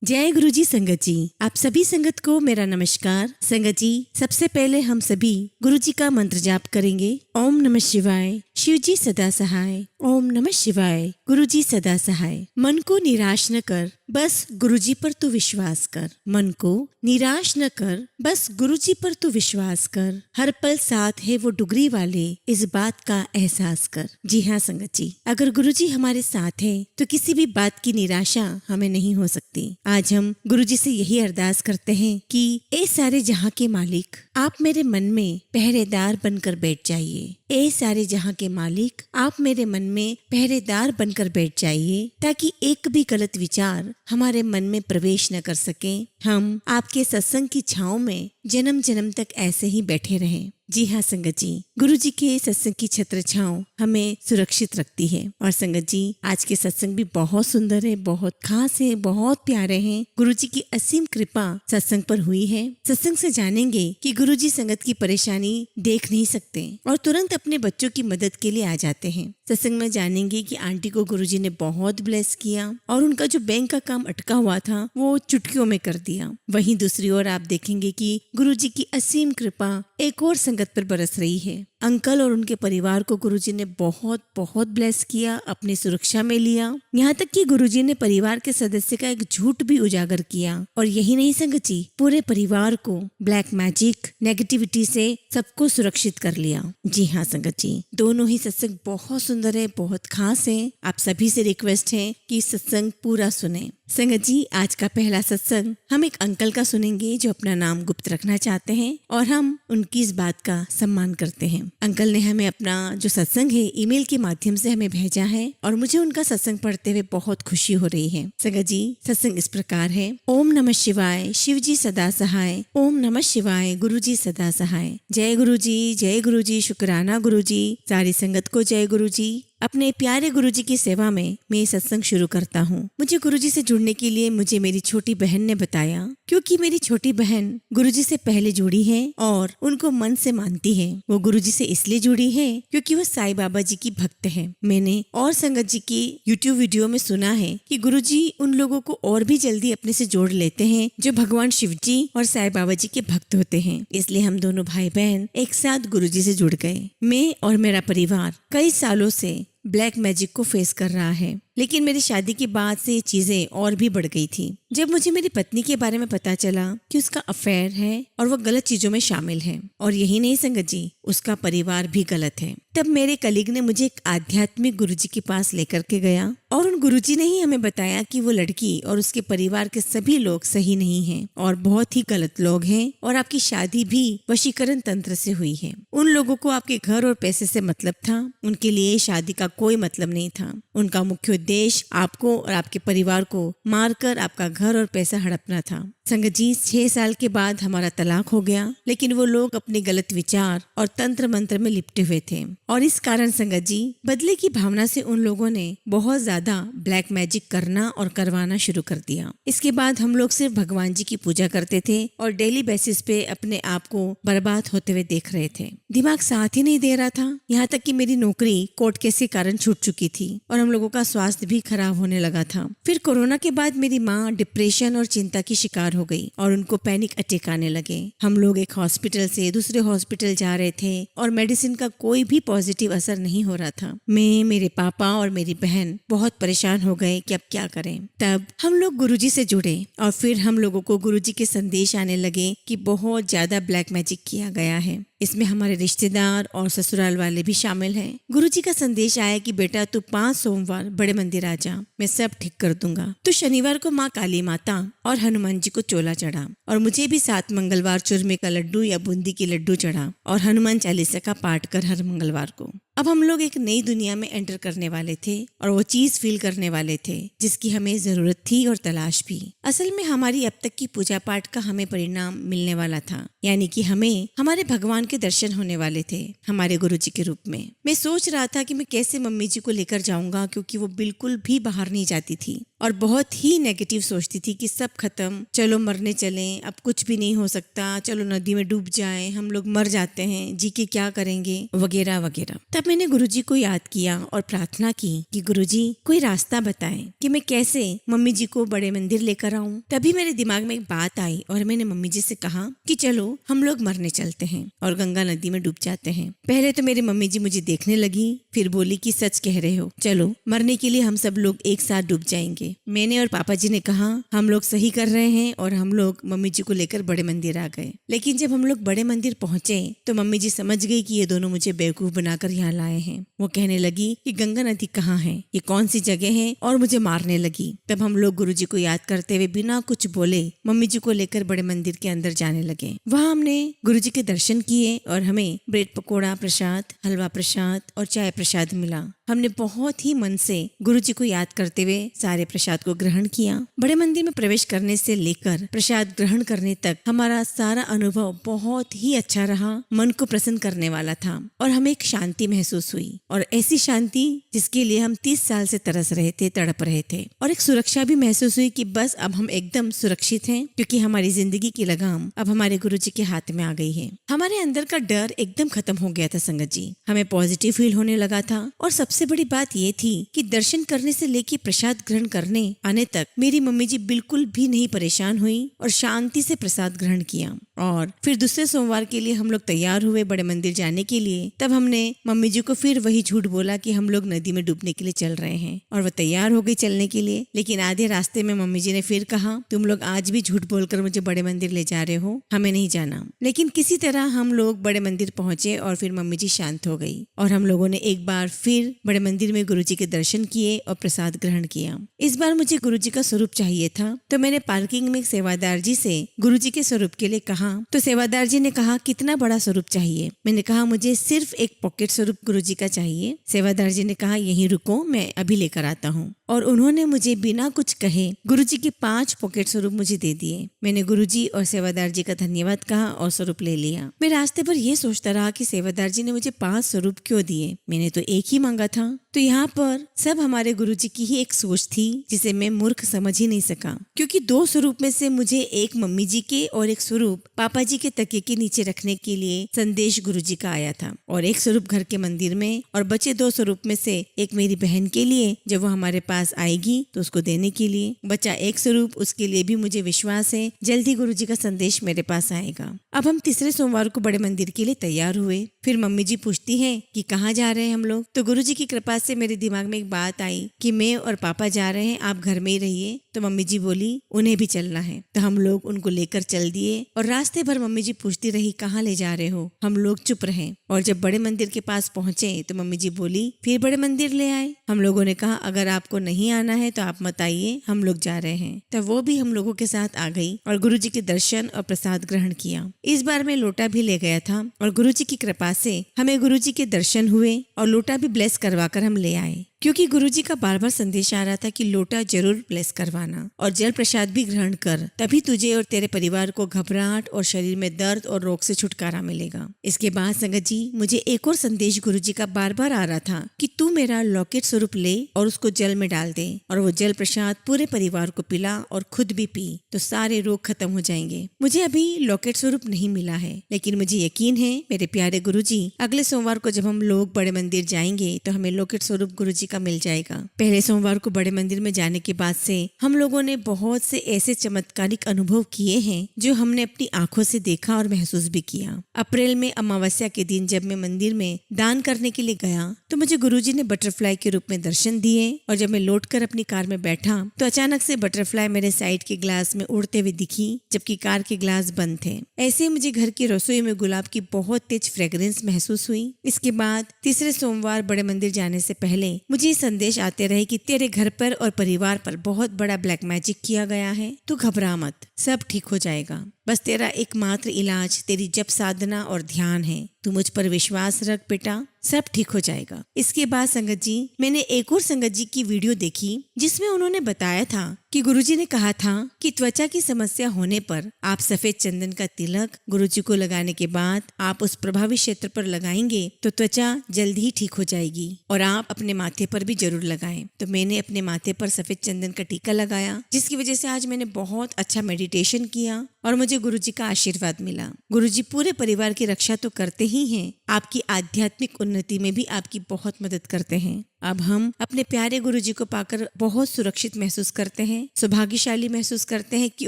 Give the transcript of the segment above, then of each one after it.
जय गुरु जी संगत जी, आप सभी संगत को मेरा नमस्कार। संगत जी, सबसे पहले हम सभी गुरु जी का मंत्र जाप करेंगे। ओम नमः शिवाय, शिव जी सदा सहाय। ओम नमः शिवाय, गुरु जी सदा सहाय। मन को निराश न कर, बस गुरु जी पर तू विश्वास कर। मन को निराश न कर, बस गुरु जी पर तू विश्वास कर। हर पल साथ है वो डुगरी वाले, इस बात का एहसास कर। जी हाँ संगत जी, अगर गुरु जी हमारे साथ है तो किसी भी बात की निराशा हमें नहीं हो सकती। आज हम गुरु जी से यही अरदास करते हैं कि ए सारे जहाँ के मालिक, आप मेरे मन में पहरेदार बनकर बैठ जाइए। ए सारे जहाँ के मालिक, आप मेरे मन में पहरेदार बनकर बैठ जाइए, ताकि एक भी गलत विचार हमारे मन में प्रवेश न कर सके। हम आपके सत्संग की छांव में जन्म जन्म तक ऐसे ही बैठे रहें। जी हाँ संगत जी, गुरु जी के सत्संग की छत्र छांव हमें सुरक्षित रखती है। और संगत जी, आज के सत्संग भी बहुत सुंदर है, बहुत खास है, बहुत प्यारे हैं। गुरु जी की असीम कृपा सत्संग पर हुई है। सत्संग से जानेंगे कि गुरु जी संगत की परेशानी देख नहीं सकते और तुरंत अपने बच्चों की मदद के लिए आ जाते हैं। सत्संग में जानेंगे कि आंटी को गुरु जी ने बहुत ब्लेस किया और उनका जो बैंक का काम अटका हुआ था वो चुटकियों में कर दिया। वहीं दूसरी ओर आप देखेंगे कि गुरु जी की असीम कृपा एक और संगत पर बरस रही है। अंकल और उनके परिवार को गुरुजी ने बहुत बहुत ब्लेस किया, अपनी सुरक्षा में लिया। यहाँ तक कि गुरुजी ने परिवार के सदस्य का एक झूठ भी उजागर किया। और यही नहीं संगत जी, पूरे परिवार को ब्लैक मैजिक नेगेटिविटी से सबको सुरक्षित कर लिया। जी हाँ संगत जी, दोनों ही सत्संग बहुत सुंदर है, बहुत खास है। आप सभी से रिक्वेस्ट है कि सत्संग पूरा सुने। संगत जी, आज का पहला सत्संग हम एक अंकल का सुनेंगे जो अपना नाम गुप्त रखना चाहते हैं और हम उनकी इस बात का सम्मान करते हैं। अंकल ने हमें अपना जो सत्संग है ईमेल के माध्यम से हमें भेजा है और मुझे उनका सत्संग पढ़ते हुए बहुत खुशी हो रही है। संगत जी, सत्संग इस प्रकार है। ओम नमः शिवाय, शिव जी सदा सहाय। ओम नमः शिवाय, गुरु जी सदा सहाय। जय गुरु जी, जय गुरु जी, शुक्राना गुरु जी। सारी संगत को जय गुरु जी। अपने प्यारे गुरुजी की सेवा में मैं सत्संग शुरू करता हूँ। मुझे गुरुजी से जुड़ने के लिए मुझे मेरी छोटी बहन ने बताया, क्योंकि मेरी छोटी बहन गुरुजी से पहले जुड़ी है और उनको मन से मानती है। वो गुरुजी से इसलिए जुड़ी है क्योंकि वो साईं बाबा जी की भक्त है। मैंने और संगत जी की YouTube वीडियो में सुना है कि गुरुजी उन लोगों को और भी जल्दी अपने से जोड़ लेते हैं जो भगवान शिव जी और साईं बाबा जी के भक्त होते हैं। इसलिए हम दोनों भाई बहन एक साथ गुरुजी से जुड़ गए। मैं और मेरा परिवार कई सालों से ब्लैक मैजिक को फेस कर रहा है, लेकिन मेरी शादी के बाद से ये चीजें और भी बढ़ गई थी। जब मुझे मेरी पत्नी के बारे में पता चला कि उसका अफेयर है और वो गलत चीजों में शामिल है, और यही नहीं संगत जी, उसका परिवार भी गलत है, तब मेरे कलीग ने मुझे एक आध्यात्मिक गुरुजी के पास लेकर के गया और उन गुरुजी ने ही हमें बताया कि वो लड़की और उसके परिवार के सभी लोग सही नहीं हैं और बहुत ही गलत लोग हैं और आपकी शादी भी वशीकरण तंत्र से हुई है। उन लोगों को आपके घर और पैसे से मतलब था, उनके लिए शादी का कोई मतलब नहीं था। उनका मुख्य उद्देश्य आपको और आपके परिवार को मारकर आपका घर और पैसा हड़पना था। संगत जी, 6 साल के बाद हमारा तलाक हो गया, लेकिन वो लोग अपने गलत विचार और तंत्र मंत्र में लिपटे हुए थे और इस कारण संगत जी, बदले की भावना से उन लोगों ने बहुत ज्यादा ब्लैक मैजिक करना और करवाना शुरू कर दिया। इसके बाद हम लोग सिर्फ भगवान जी की पूजा करते थे और डेली बेसिस पे अपने आप को बर्बाद होते हुए देख रहे थे। दिमाग साथ ही नहीं दे रहा था। यहाँ तक कि मेरी नौकरी कोर्ट केस के कारण छूट चुकी थी और हम लोगों का स्वास्थ्य भी खराब होने लगा था। फिर कोरोना के बाद मेरी माँ डिप्रेशन और चिंता की शिकार हो गई और उनको पैनिक अटैक आने लगे। हम लोग एक हॉस्पिटल से दूसरे हॉस्पिटल जा रहे थे और मेडिसिन का कोई भी पॉजिटिव असर नहीं हो रहा था। मैं, मेरे पापा और मेरी बहन बहुत परेशान हो गए कि अब क्या करें। तब हम लोग गुरुजी से जुड़े और फिर हम लोगों को गुरुजी के संदेश आने लगे कि बहुत ज्यादा ब्लैक मैजिक किया गया है। इसमें हमारे रिश्तेदार और ससुराल वाले भी शामिल हैं। गुरुजी का संदेश आया कि बेटा तू 5 सोमवार बड़े मंदिर आ जा, मैं सब ठीक कर दूंगा। तो शनिवार को माँ काली माता और हनुमान जी को चोला चढ़ा और मुझे भी 7 मंगलवार चूरमे का लड्डू या बूंदी की लड्डू चढ़ा और हनुमान चालीसा का पाठ कर हर मंगलवार को। अब हम लोग एक नई दुनिया में एंटर करने वाले थे और वो चीज फील करने वाले थे जिसकी हमें जरूरत थी और तलाश भी। असल में हमारी अब तक की पूजा पाठ का हमें परिणाम मिलने वाला था, यानी कि हमें हमारे भगवान के दर्शन होने वाले थे हमारे गुरुजी के रूप में। मैं सोच रहा था कि मैं कैसे मम्मी जी को लेकर जाऊंगा, क्योंकि वो बिल्कुल भी बाहर नहीं जाती थी और बहुत ही नेगेटिव सोचती थी कि सब खत्म, चलो मरने चलें, अब कुछ भी नहीं हो सकता, चलो नदी में डूब जाएं, हम लोग मर जाते हैं, जी के क्या करेंगे, वगैरह वगैरह। तब तब मैंने गुरुजी को याद किया और प्रार्थना की कि गुरुजी कोई रास्ता बताएं कि मैं कैसे मम्मी जी को बड़े मंदिर लेकर आऊं। तभी मेरे दिमाग में एक बात आई और मैंने मम्मी जी से कहा कि चलो हम लोग मरने चलते हैं और गंगा नदी में डूब जाते हैं। पहले तो मेरी मम्मी जी मुझे देखने लगी, फिर बोली कि सच कह रहे हो, चलो मरने के लिए हम सब लोग एक साथ डूब जाएंगे। मैंने और पापा जी ने कहा हम लोग सही कर रहे हैं और हम लोग मम्मी जी को लेकर बड़े मंदिर आ गए। लेकिन जब हम लोग बड़े मंदिर पहुंचे तो मम्मी जी समझ गई कि ये दोनों मुझे बेवकूफ बनाकर यहाँ लाए हैं। वो कहने लगी कि गंगा नदी कहाँ है, ये कौन सी जगह है, और मुझे मारने लगी। तब हम लोग गुरुजी को याद करते हुए बिना कुछ बोले मम्मी जी को लेकर बड़े मंदिर के अंदर जाने लगे। वहाँ हमने गुरुजी के दर्शन किए और हमें ब्रेड पकोड़ा प्रसाद, हलवा प्रसाद और चाय प्रसाद मिला। हमने बहुत ही मन से गुरुजी को याद करते हुए सारे प्रसाद को ग्रहण किया। बड़े मंदिर में प्रवेश करने से लेकर प्रसाद ग्रहण करने तक हमारा सारा अनुभव बहुत ही अच्छा रहा, मन को प्रसन्न करने वाला था और हमें एक शांति महसूस हुई, और ऐसी शांति जिसके लिए हम 30 साल से तरस रहे थे, तड़प रहे थे। और एक सुरक्षा भी महसूस हुई कि बस अब हम एकदम सुरक्षित हैं, क्योंकि हमारी जिंदगी की लगाम अब हमारे गुरुजी के हाथ में आ गई है। हमारे अंदर का डर एकदम खत्म हो गया था संगत जी, हमें पॉजिटिव फील होने लगा था। और सबसे बड़ी बात ये थी कि दर्शन करने से लेके प्रसाद ग्रहण करने आने तक मेरी मम्मी जी बिल्कुल भी नहीं परेशान हुई और शांति से प्रसाद ग्रहण किया। और फिर दूसरे सोमवार के लिए हम लोग तैयार हुए बड़े मंदिर जाने के लिए। तब हमने मम्मी जी को फिर वही झूठ बोला कि हम लोग नदी में डूबने के लिए चल रहे हैं, और वो तैयार हो गई चलने के लिए। लेकिन आधे रास्ते में मम्मी जी ने फिर कहा तुम लोग आज भी झूठ बोलकर मुझे बड़े मंदिर ले जा रहे हो, हमें नहीं जाना। लेकिन किसी तरह हम लोग बड़े मंदिर पहुंचे और फिर मम्मी जी शांत हो गई और हम लोगों ने एक बार फिर बड़े मंदिर में गुरुजी के दर्शन किए और प्रसाद ग्रहण किया। इस बार मुझे गुरुजी का स्वरूप चाहिए था, तो मैंने पार्किंग में सेवादार जी से गुरुजी के स्वरूप के लिए कहा। तो सेवादार जी ने कहा कितना बड़ा स्वरूप चाहिए। मैंने कहा मुझे सिर्फ एक पॉकेट स्वरूप गुरुजी का चाहिए। सेवादार जी ने कहा यहीं रुको, मैं अभी लेकर आता हूँ। और उन्होंने मुझे बिना कुछ कहे गुरुजी के 5 पॉकेट स्वरूप मुझे दे दिए। मैंने गुरुजी और सेवादार जी का धन्यवाद कहा और स्वरूप ले लिया। मैं रास्ते पर यह सोचता रहा कि सेवादार जी ने मुझे 5 स्वरूप क्यों दिए, मैंने तो एक ही मांगा था। तो यहाँ पर सब हमारे गुरुजी की ही एक सोच थी जिसे मैं मूर्ख समझ ही नहीं सका, क्योंकि 2 स्वरूप में से मुझे एक मम्मी जी के और एक स्वरूप पापा जी के तकिए के नीचे रखने के लिए संदेश गुरुजी का आया था, और एक स्वरूप घर के मंदिर में, और बचे 2 स्वरूप में से एक मेरी बहन के लिए जब वो हमारे पास आएगी तो उसको देने के लिए। बचा एक स्वरूप, उसके लिए भी मुझे विश्वास है जल्द ही गुरुजी का संदेश मेरे पास आएगा। अब हम तीसरे सोमवार को बड़े मंदिर के लिए तैयार हुए। फिर मम्मी जी पूछती हैं कि कहाँ जा रहे हैं हम लोग। तो गुरुजी की कृपा से मेरे दिमाग में एक बात आई कि मैं और पापा जा रहे हैं, आप घर में ही रहिए। तो मम्मी जी बोली उन्हें भी चलना है। तो हम लोग उनको लेकर चल दिए और रास्ते भर मम्मी जी पूछती रही कहाँ ले जा रहे हो। हम लोग चुप रहे और जब बड़े मंदिर के पास पहुंचे तो मम्मी जी बोली फिर बड़े मंदिर ले आए। हम लोगों ने कहा अगर आपको नहीं आना है तो आप मत आइए, हम लोग जा रहे हैं। तब वो भी हम लोगों के साथ आ गई और गुरुजी के दर्शन और प्रसाद ग्रहण किया। इस बार मैं लोटा भी ले गया था और गुरुजी की कृपा से हमें गुरुजी के दर्शन हुए और लोटा भी ब्लेस करवाकर हम ले आए, क्योंकि गुरुजी का बार बार संदेश आ रहा था कि लोटा जरूर ब्लेस करवाना और जल प्रसाद भी ग्रहण कर, तभी तुझे और तेरे परिवार को घबराहट और शरीर में दर्द और रोग से छुटकारा मिलेगा। इसके बाद संगत जी मुझे एक और संदेश गुरुजी का बार बार आ रहा था कि तू मेरा लॉकेट स्वरूप ले और उसको जल में डाल दे और वो जल प्रसाद पूरे परिवार को पिला और खुद भी पी तो सारे रोग खत्म हो जाएंगे। मुझे अभी लॉकेट स्वरूप नहीं मिला है, लेकिन मुझे यकीन है मेरे प्यारे गुरुजी अगले सोमवार को जब हम लोग बड़े मंदिर जाएंगे तो हमें लॉकेट स्वरूप गुरुजी का मिल जाएगा। पहले सोमवार को बड़े मंदिर में जाने के बाद से हम लोगों ने बहुत से ऐसे चमत्कारिक अनुभव किए हैं जो हमने अपनी आंखों से देखा और महसूस भी किया। अप्रैल में अमावस्या के दिन जब मैं मंदिर में दान करने के लिए गया तो मुझे गुरुजी ने बटरफ्लाई के रूप में दर्शन दिए और जब मैं लौटकर अपनी कार में बैठा तो अचानक से बटरफ्लाई मेरे साइड के ग्लास में उड़ते हुए दिखी जबकि कार के ग्लास बंद थे। ऐसे मुझे घर की रसोई में गुलाब की बहुत तेज फ्रेग्रेंस महसूस हुई। इसके बाद तीसरे सोमवार बड़े मंदिर जाने से पहले मुझे संदेश आते रहे कि तेरे घर पर और परिवार पर बहुत बड़ा ब्लैक मैजिक किया गया है, तू घबरा मत, सब ठीक हो जाएगा। बस तेरा एकमात्र इलाज तेरी जप साधना और ध्यान है। तू मुझ पर विश्वास रख बेटा, सब ठीक हो जाएगा। इसके बाद संगत जी मैंने एक और संगत जी की वीडियो देखी जिसमें उन्होंने बताया था कि गुरुजी ने कहा था कि त्वचा की समस्या होने पर आप सफेद चंदन का तिलक गुरुजी को लगाने के बाद आप उस प्रभावित क्षेत्र पर लगाएंगे तो त्वचा जल्द ही ठीक हो जाएगी और आप अपने माथे पर भी जरूर लगाएं। तो मैंने अपने माथे पर सफेद चंदन का टीका लगाया जिसकी वजह से आज मैंने बहुत अच्छा मेडिटेशन किया और मुझे गुरुजी का आशीर्वाद मिला। गुरुजी पूरे परिवार की रक्षा तो करते ही नहीं हैं, आपकी आध्यात्मिक उन्नति में भी आपकी बहुत मदद करते हैं। अब हम अपने प्यारे गुरुजी को पाकर बहुत सुरक्षित महसूस करते हैं, सौभाग्यशाली महसूस करते हैं कि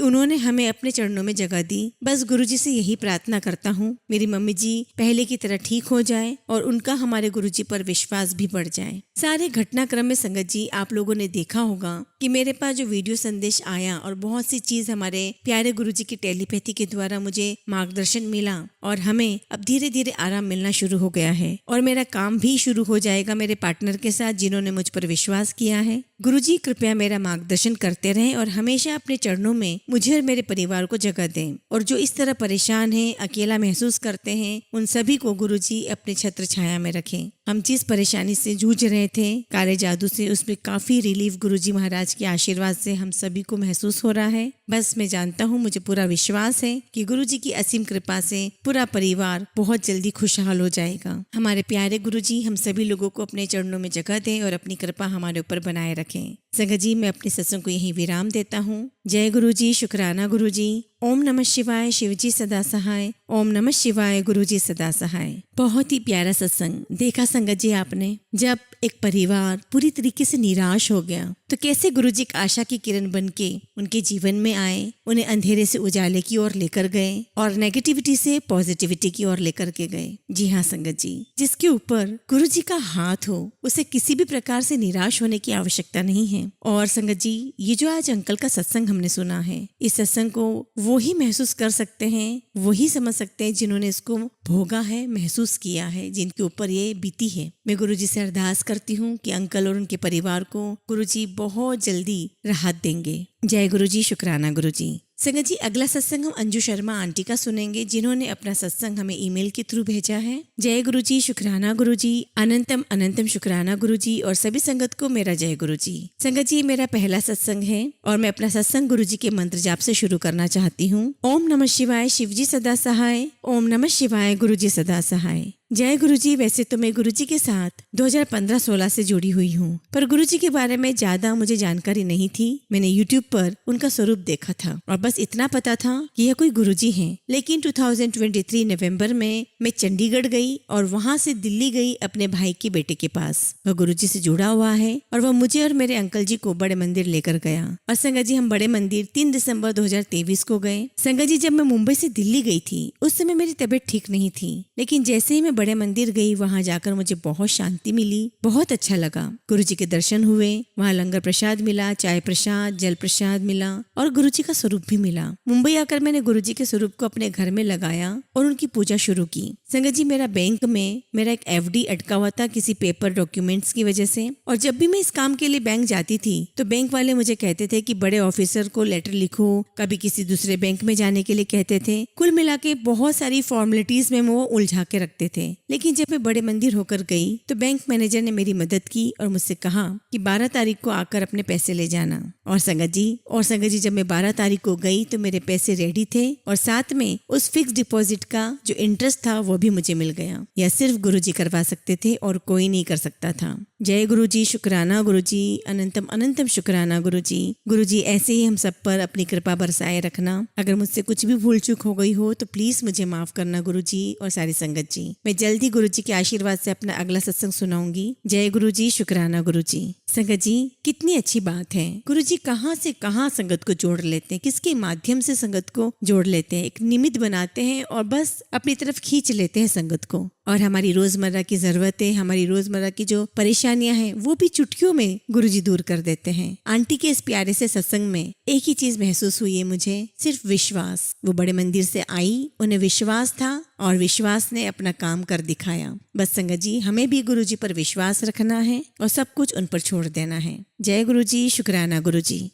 उन्होंने हमें अपने चरणों में जगह दी। बस गुरुजी से यही प्रार्थना करता हूँ, मेरी मम्मी जी पहले की तरह ठीक हो जाए और उनका हमारे गुरुजी पर विश्वास भी बढ़ जाए। सारे घटनाक्रम में संगत जी आप लोगों ने देखा होगा कि मेरे पास जो वीडियो संदेश आया और बहुत सी चीज हमारे प्यारे गुरुजी की टेलीपैथी के द्वारा मुझे मार्गदर्शन मिला और हमें अब धीरे धीरे आराम मिलना शुरू हो गया है और मेरा काम भी शुरू हो जाएगा मेरे पार्टनर के साथ जिन्होंने मुझ पर विश्वास किया है। गुरुजी कृपया मेरा मार्गदर्शन करते रहें और हमेशा अपने चरणों में मुझे और मेरे परिवार को जगह दें। और जो इस तरह परेशान हैं, अकेला महसूस करते हैं, उन सभी को गुरुजी अपने छत्र छाया में रखें। हम जिस परेशानी से जूझ रहे थे काले जादू से, उसमें काफी रिलीफ गुरुजी महाराज के आशीर्वाद से हम सभी को महसूस हो रहा है। बस मैं जानता हूँ, मुझे पूरा विश्वास है कि गुरुजी की असीम कृपा से पूरा परिवार बहुत जल्दी खुशहाल हो जाएगा। हमारे प्यारे गुरुजी हम सभी लोगों को अपने चरणों में जगह दें और अपनी कृपा हमारे ऊपर बनाए रखें। संगत जी मैं अपने सत्संग को यहीं विराम देता हूँ। जय गुरुजी, शुक्राना गुरुजी। ओम नमः शिवाय, शिवजी सदा सहाय। ओम नमः शिवाय, गुरुजी सदा सहाय। बहुत ही प्यारा सत्संग देखा संगत जी आपने। जब एक परिवार पूरी तरीके से निराश हो गया तो कैसे गुरुजी एक आशा की किरण बनके उनके जीवन में आए, उन्हें अंधेरे से उजाले की ओर लेकर गए और नेगेटिविटी से पॉजिटिविटी की ओर लेकर के गए। जी हाँ संगत जी, जिसके ऊपर गुरुजी का हाथ हो उसे किसी भी प्रकार से निराश होने की आवश्यकता नहीं है। और संगत जी ये जो आज अंकल का सत्संग हमने सुना है, इस सत्संग को वो ही महसूस कर सकते हैं, वो ही समझ सकते हैं जिन्होंने इसको भोगा है, महसूस किया है, जिनके ऊपर ये बीती है। मैं गुरुजी से अरदास करती हूँ कि अंकल और उनके परिवार को गुरुजी बहुत जल्दी राहत देंगे। जय गुरुजी, शुक्राना गुरुजी। संगत जी अगला सत्संग हम अंजू शर्मा आंटी का सुनेंगे जिन्होंने अपना सत्संग हमें ईमेल के थ्रू भेजा है। जय गुरुजी, शुक्राना गुरुजी। अनंतम अनंतम शुक्राना गुरुजी और सभी संगत को मेरा जय गुरुजी। संगत जी मेरा पहला सत्संग है और मैं अपना सत्संग गुरुजी के मंत्र जाप से शुरू करना चाहती हूँ। ओम नमः शिवाय, शिवजी सदा सहाय। ओम नमः शिवाय, गुरुजी सदा सहाय। जय गुरुजी। वैसे तो मैं गुरुजी के साथ 2015-16 से जुड़ी हुई हूँ, पर गुरुजी के बारे में ज्यादा मुझे जानकारी नहीं थी। मैंने YouTube पर उनका स्वरूप देखा था और बस इतना पता था कि यह कोई गुरुजी हैं। लेकिन 2023 नवंबर में मैं चंडीगढ़ गई और वहाँ से दिल्ली गई अपने भाई के बेटे के पास। वह गुरुजी से जुड़ा हुआ है और वह मुझे और मेरे अंकल जी को बड़े मंदिर लेकर गया। और संगत जी हम बड़े मंदिर 3 दिसंबर 2023 को गए। संगत जी जब मैं मुंबई से दिल्ली गई थी उस समय मेरी तबीयत ठीक नहीं थी, लेकिन जैसे ही मैं बड़े मंदिर गई वहां जाकर मुझे बहुत शांति मिली, बहुत अच्छा लगा। गुरुजी के दर्शन हुए, वहां लंगर प्रसाद मिला, चाय प्रसाद, जल प्रसाद मिला और गुरुजी का स्वरूप भी मिला। मुंबई आकर मैंने गुरुजी के स्वरूप को अपने घर में लगाया और उनकी पूजा शुरू की। संगत जी मेरा बैंक में मेरा एक FD अटका हुआ था किसी पेपर डॉक्यूमेंट्स की वजह से, और जब भी मैं इस काम के लिए बैंक जाती थी तो बैंक वाले मुझे कहते थे कि बड़े ऑफिसर को लेटर लिखो, कभी किसी दूसरे बैंक में जाने के लिए कहते थे। कुल मिला के बहुत सारी फॉर्मेलिटीज में वो उलझा के रखते थे। लेकिन जब मैं बड़े मंदिर होकर गई तो बैंक मैनेजर ने मेरी मदद की और मुझसे कहा कि 12 तारीख को आकर अपने पैसे ले जाना। और संगत जी जब मैं 12 तारीख को गई तो मेरे पैसे रेडी थे और साथ में उस फिक्स डिपॉजिट का जो इंटरेस्ट था वो भी मुझे मिल गया। यह सिर्फ गुरुजी करवा सकते थे और कोई नहीं कर सकता था। जय गुरुजी, शुक्राना गुरुजी। अनंतम अनंतम शुक्राना गुरुजी। गुरुजी ऐसे ही हम सब पर अपनी कृपा बरसाए रखना। अगर मुझसे कुछ भी भूल चूक हो गई हो तो प्लीज मुझे माफ करना गुरुजी और सारी संगत जी। मैं जल्दी गुरुजी के आशीर्वाद से अपना अगला सत्संग सुनाऊंगी। जय गुरुजी, शुक्राना गुरुजी। संगत जी कितनी अच्छी बात है, गुरुजी कहाँ से कहाँ संगत को जोड़ लेते हैं, किसके माध्यम से संगत को जोड़ लेते हैं, एक निमित्त बनाते हैं और बस अपनी तरफ खींच लेते हैं संगत को। और हमारी रोजमर्रा की जरूरतें, हमारी रोजमर्रा की जो परेशानियां हैं वो भी चुटकियों में गुरुजी दूर कर देते हैं। आंटी के इस प्यारे से सत्संग में एक ही चीज महसूस हुई है मुझे, सिर्फ विश्वास। वो बड़े मंदिर से आई, उन्हें विश्वास था और विश्वास ने अपना काम कर दिखाया। बस संगत जी हमें भी गुरुजी पर विश्वास रखना है और सब कुछ उन पर छोड़ देना है। जय गुरुजी, शुक्राना गुरुजी।